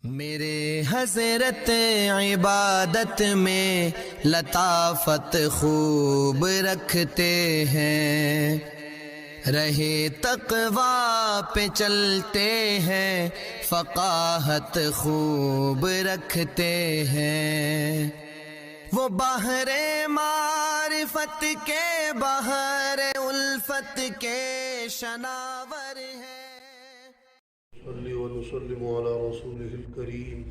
میرے حضرت عبادت میں لطافت خوب رکھتے ہیں، رہے تقویٰ پہ چلتے ہیں، فقاہت خوب رکھتے ہیں۔ وہ بحر معرفت کے بحر الفت کے شناور ہیں۔ صلی ونسلم على رسوله الكريم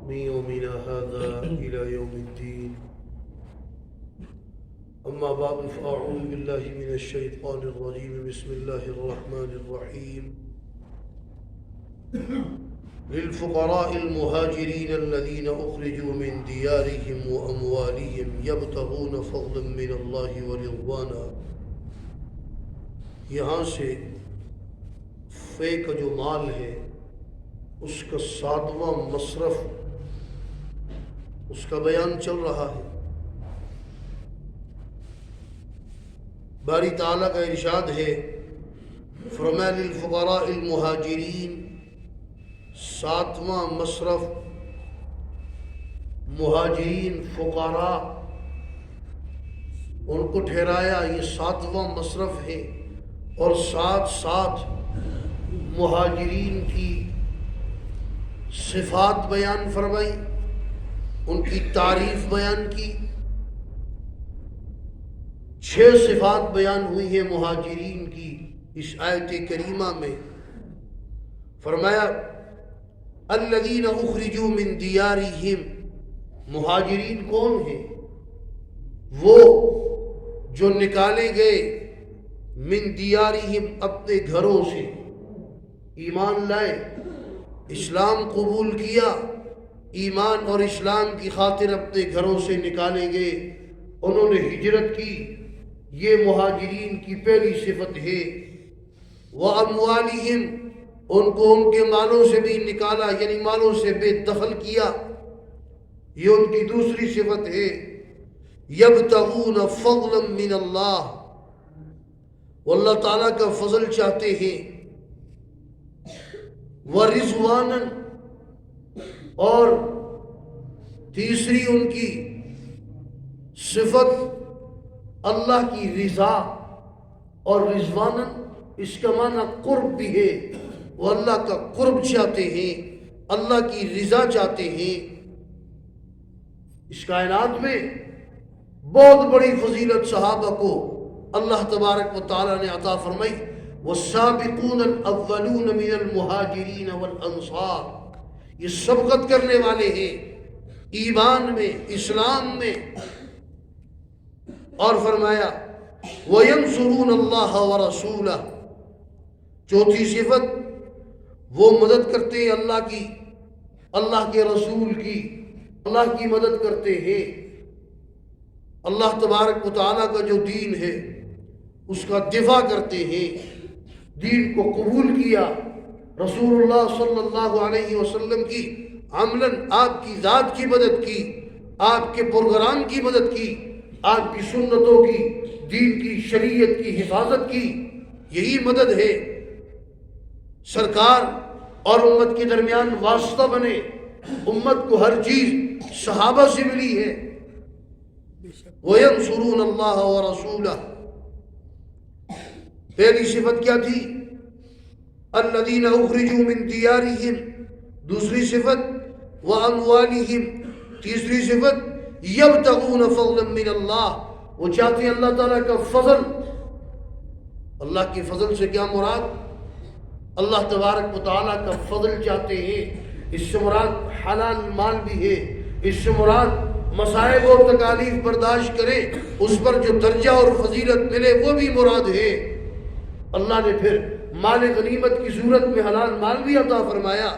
من يومنا هذا إلى يوم الدين. أما بعد فأعوذ بالله من الشيطان الرجيم. بسم الله الرحمن الرحيم. للفقراء المهاجرين الذين أخرجوا من ديارهم وأموالهم يبتغون فضلا من الله ورضوانا. یہاں سے فے کا جو مال ہے اس کا 7واں مصرف اس کا بیان چل رہا ہے۔ باری تعالیٰ کا ارشاد ہے، فرمایا للفقراء المہاجرین، 7واں مصرف مہاجرین فقراء ان کو ٹھہرایا، یہ 7واں مصرف ہے، اور ساتھ ساتھ مہاجرین کی صفات بیان فرمائی، ان کی تعریف بیان کی۔ 6 صفات بیان ہوئی ہیں مہاجرین کی اس آیت کریمہ میں۔ فرمایا الذین اخرجوا من دیارہم، مہاجرین کون ہیں؟ وہ جو نکالے گئے من دیارہم، اپنے گھروں سے، ایمان لائے، اسلام قبول کیا، ایمان اور اسلام کی خاطر اپنے گھروں سے نکالے گئے، انہوں نے ہجرت کی، یہ مہاجرین کی پہلی صفت ہے۔ وَأَمْوَالِهِمْ، ان کو ان کے مالوں سے بھی نکالا، یعنی مالوں سے بے دخل کیا، یہ ان کی دوسری صفت ہے۔ يَبْتَغُونَ فَضْلًا مِّنَ اللَّهِ، وہ اللہ تعالیٰ کا فضل چاہتے ہیں۔ وَرِضْوَانًا، اور تیسری ان کی صفت اللہ کی رضا، اور رضوانًا اس کا معنی قرب بھی ہے، وہ اللہ کا قرب چاہتے ہیں، اللہ کی رضا چاہتے ہیں۔ اس کائنات میں بہت بڑی فضیلت صحابہ کو اللہ تبارک و تعالیٰ نے عطا فرمائی۔ والسابقون الاولون من المہاجرین والانصار، یہ سبقت کرنے والے ہیں ایمان میں، اسلام میں۔ اور فرمایا وینصرون اللہ ورسولہ، چوتھی صفت وہ مدد کرتے ہیں اللہ کی، اللہ کے رسول کی، اللہ کی مدد کرتے ہیں۔ اللہ تبارک و تعالیٰ کا جو دین ہے اس کا دفاع کرتے ہیں، دین کو قبول کیا، رسول اللہ صلی اللہ علیہ وسلم کی عملاً آپ کی ذات کی مدد کی، آپ کے پروگرام کی مدد کی، آپ کی سنتوں کی، دین کی شریعت کی حفاظت کی، یہی مدد ہے۔ سرکار اور امت کے درمیان واسطہ بنے، امت کو ہر چیز صحابہ سے ملی ہے۔ وَيَنْصُرُونَ اللَّهَ وَرَسُولَهُ، پہلی صفت کیا تھی؟ الذین اخرجوا من دیارہم، دوسری صفت واموالہم، تیسری صفت یبتغون فضلا من اللہ، وہ چاہتے ہیں اللہ تعالیٰ کا فضل۔ اللہ کے فضل سے کیا مراد؟ اللہ تبارک و تعالیٰ کا فضل چاہتے ہیں، اس سے مراد حلال مال بھی ہے، اس سے مراد مصائب اور تکالیف برداشت کرے، اس پر جو درجہ اور فضیلت ملے وہ بھی مراد ہے۔ اللہ نے پھر مال غنیمت کی صورت میں حلال مال بھی عطا فرمایا۔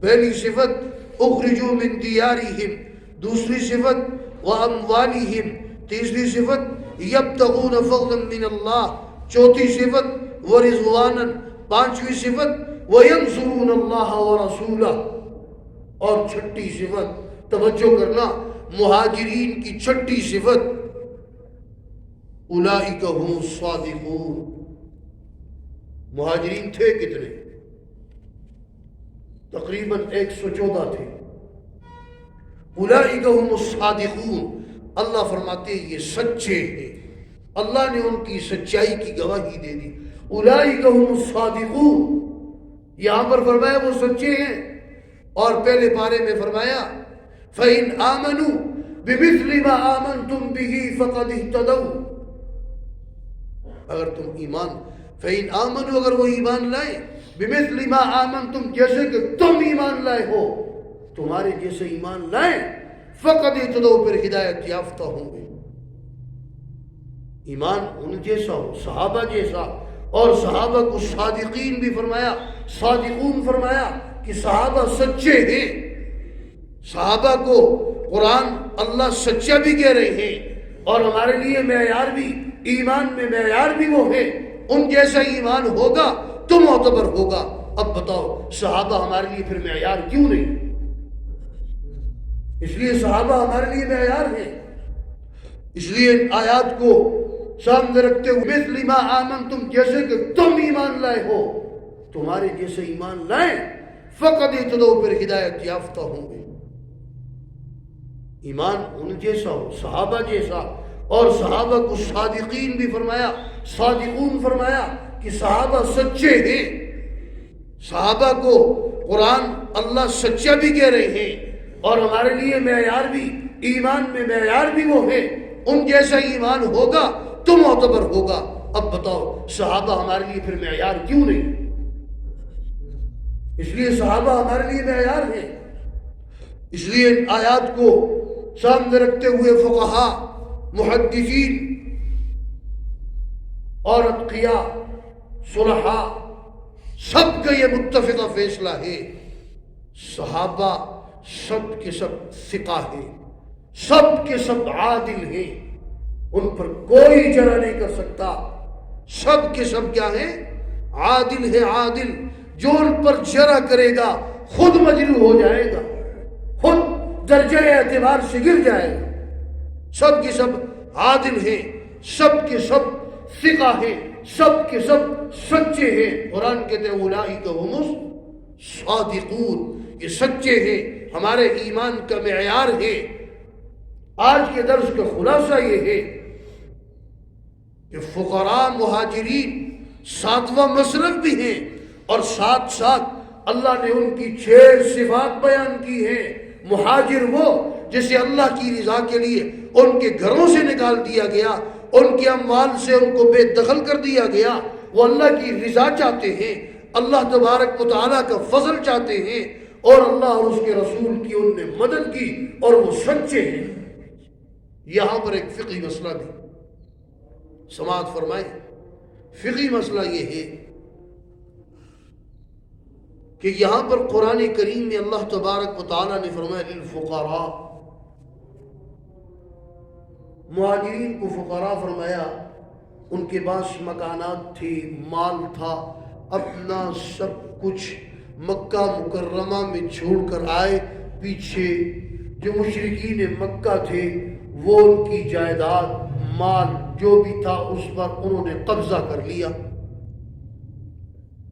پہلی صفت اخرجوا من دیارہم، دوسری صفت واموالہم، تیسری صفت یبتغون فضلا من اللہ، چوتھی صفت ورضوانا، پانچویں صفت وینصرون اللہ ورسولہ، اور چھٹی صفت، توجہ کرنا، مہاجرین کی چھٹی صفت اولئک هم الصادقون، مہاجرین تھے کتنے؟ تقریباً 114 تھے. اولئک هم الصادقون، اللہ فرماتے ہیں یہ سچے ہیں. اللہ نے ان کی سچائی کی گواہی دے دی. اولئک هم الصادقون، یہاں پر فرمایا وہ سچے ہیں. اور پہلے پارے میں فرمایا فَإِنْ آمَنُوا بِمِثْلِ مَا آمَنْتُمْ بِهِ فَقَدْ اهْتَدَوْا. اگر تم ایمان فَإِنْ آمَنُوا، اگر وہ ایمان لائیں بِمِثْلِ مَا آمَنْتُمْ، جیسے کہ تم ایمان لائے ہو، تمہارے جیسے ایمان لائیں، فَقَدْ اهْتَدَوْا، پھر ہدایت یافتہ ہوں گے. ایمان ان جیسا ہو، صحابہ جیسا. اور صحابہ کو صادقین بھی فرمایا، صادقون فرمایا کہ صحابہ سچے ہیں. صحابہ کو قرآن اللہ سچا بھی کہہ رہے ہیں، اور ہمارے لیے معیار بھی، ایمان میں معیار بھی وہ ہے. ان جیسا ایمان ہوگا تو معتبر ہوگا. اب بتاؤ صحابہ ہمارے لیے پھر معیار کیوں نہیں؟ اس لیے صحابہ ہمارے لیے معیار ہیں. اس لیے ان آیات کو سامنے رکھتے ہوئے مثل ما آمنتم، جیسے کہ تم ایمان لائے ہو، تمہارے جیسے ایمان لائیں، فقد اهتدوا، پھر ہدایت یافتہ ہوں گے. ایمان ان جیسا ہو، صحابہ جیسا. اور صحابہ کو صادقین بھی فرمایا، صادقون فرمایا کہ صحابہ سچے ہیں. صحابہ کو قرآن اللہ سچا بھی کہہ رہے ہیں، اور ہمارے لیے معیار بھی، ایمان میں معیار بھی وہ ہے. ان جیسا ایمان ہوگا تو معتبر ہوگا. اب بتاؤ صحابہ ہمارے لیے پھر معیار کیوں نہیں؟ اس لیے صحابہ ہمارے لیے معیار ہیں. اس لیے ان آیات کو سامنے رکھتے ہوئے فقہاء، محدثین اور اتقیاء، صلحاء، سب کا یہ متفقہ فیصلہ ہے، صحابہ سب کے سب ثقہ ہیں، سب کے سب عادل ہیں. ان پر کوئی جرح نہیں کر سکتا. سب کے سب کیا ہیں؟ عادل ہے. عادل جو ان پر جرح کرے گا خود مجروح ہو جائے گا، خود درجہ اعتبار سے گر جائے گا. سب کے سب عادل ہیں، سب کے سب ثقہ ہیں، سب کے سب سچے ہیں. قرآن کہتے ہیں اولئک هم الصادقون، یہ سچے ہیں، ہمارے ایمان کا معیار ہے. آج کے درس کا خلاصہ یہ ہے کہ فقراء مہاجرین ساتواں مسلک بھی ہیں، اور ساتھ ساتھ اللہ نے ان کی 6 صفات بیان کی ہیں. مہاجر وہ جسے اللہ کی رضا کے لیے ان کے گھروں سے نکال دیا گیا، ان کے اموال سے ان کو بے دخل کر دیا گیا. وہ اللہ کی رضا چاہتے ہیں، اللہ تبارک و تعالیٰ کا فضل چاہتے ہیں، اور اللہ اور اس کے رسول کی ان نے مدد کی، اور وہ سچے ہیں. یہاں پر ایک فقہی مسئلہ بھی سماعت فرمائیں. فقہی مسئلہ یہ ہے کہ یہاں پر قرآن کریم میں اللہ تبارک و تعالیٰ نے فرمایا للفقراء، مہاجرین کو فقراء فرمایا. ان کے پاس مکانات تھے، مال تھا، اپنا سب کچھ مکہ مکرمہ میں چھوڑ کر آئے. پیچھے جو مشرکین مکہ تھے وہ ان کی جائیداد، مال جو بھی تھا اس پر انہوں نے قبضہ کر لیا.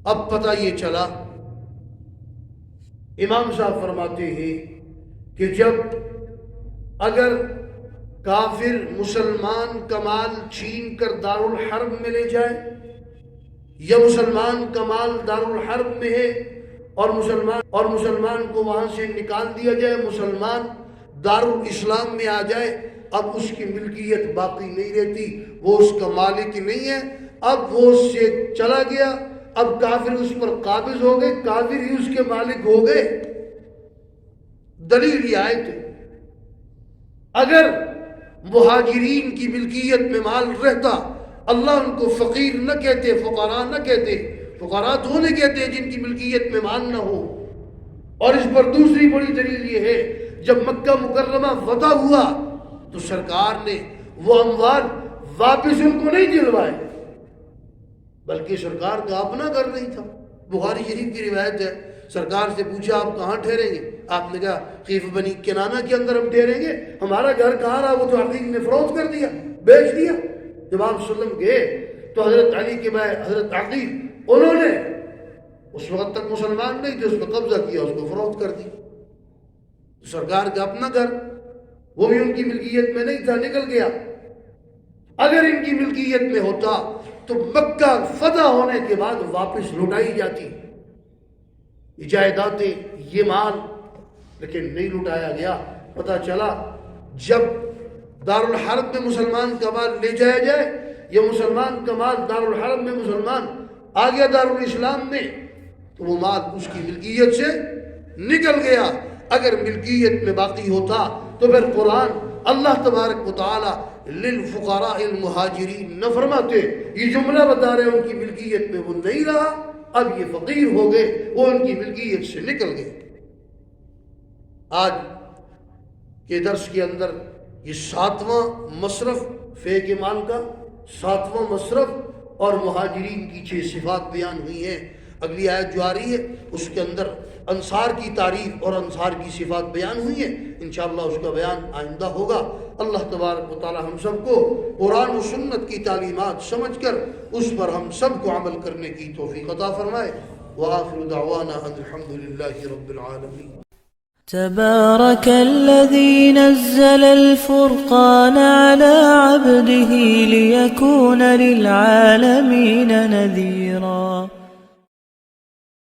اب پتہ یہ چلا، امام صاحب فرماتے ہیں کہ جب اگر کافر مسلمان کا مال چھین کر دارالحرب میں لے جائے، یا مسلمان کا مال دارالحرب میں ہے اور مسلمان کو وہاں سے نکال دیا جائے، مسلمان دارالاسلام میں آ جائے، اب اس کی ملکیت باقی نہیں رہتی، وہ اس کا مالک نہیں ہے. اب وہ اس سے چلا گیا، اب کافر اس پر قابض ہو گئے، کافر ہی اس کے مالک ہو گئے. دلیل یہ آیت ہے. اگر مہاجرین کی ملکیت میں مال رہتا، اللہ ان کو فقیر نہ کہتے، فقراء نہ کہتے. فقراء تو انہیں کہتے ہیں جن کی ملکیت میں مال نہ ہو. اور اس پر دوسری بڑی دلیل یہ ہے، جب مکہ مکرمہ فتح ہوا تو سرکار نے وہ اموال واپس ان کو نہیں دلوائے، بلکہ سرکار کا اپنا گھر نہیں تھا. بخاری شریف کی روایت ہے، سرکار سے پوچھا آپ کہاں ٹھہریں گے؟ آپ نے کہا خیف بنی کنانہ کے اندر ہم ٹھہریں گے. ہمارا گھر کہاں رہا؟ وہ تو عقیل نے فروخت کر دیا، بیچ دیا. جب آپ وسلم گئے تو حضرت علی کے بھائی حضرت عقیل انہوں نے اس وقت تک مسلمان نہیں تھے، اس پہ قبضہ کیا، اس کو فروخت کر دی. سرکار کا اپنا گھر وہ بھی ان کی ملکیت میں نہیں تھا، نکل گیا. اگر ان کی ملکیت میں ہوتا تو مکہ فتح ہونے کے بعد واپس لوٹائی جاتی یہ جائیدادیں، یہ مال، لیکن نہیں لوٹایا گیا. پتہ چلا جب دارالحرب میں مسلمان کا مال لے جایا جائے، یا مسلمان کا مال دارالحرب میں مسلمان آ گیا دارالاسلام میں، تو وہ مال اس کی ملکیت سے نکل گیا. اگر ملکیت میں باقی ہوتا تو پھر قرآن اللہ تبارک و تعالی للفقراء المہاجرین نہ فرماتے. یہ جملہ بتا رہے ہیں ان کی ملکیت میں وہ نہیں رہا، اب یہ فقیر ہو گئے، وہ ان کی ملکیت سے نکل گئے. آج کے درس کے اندر یہ 7واں مصرف فے کے مال کا 7واں مصرف اور مہاجرین کی 6 صفات بیان ہوئی ہیں. اگلی آیت جو آ رہی ہے اس کے اندر انصار کی تعریف اور انصار کی صفات بیان ہوئی ہیں. انشاءاللہ اس کا بیان آئندہ ہوگا. اللہ تبارک و تعالی ہم سب کو قرآن و سنت کی تعلیمات سمجھ کر اس پر ہم سب کو عمل کرنے کی توفیق عطا فرمائے. وآخر دعوانا ان الحمدللہ رب العالمین. تبارك الذي نزل الفرقان على عبده ليكون للعالمين نذيرا.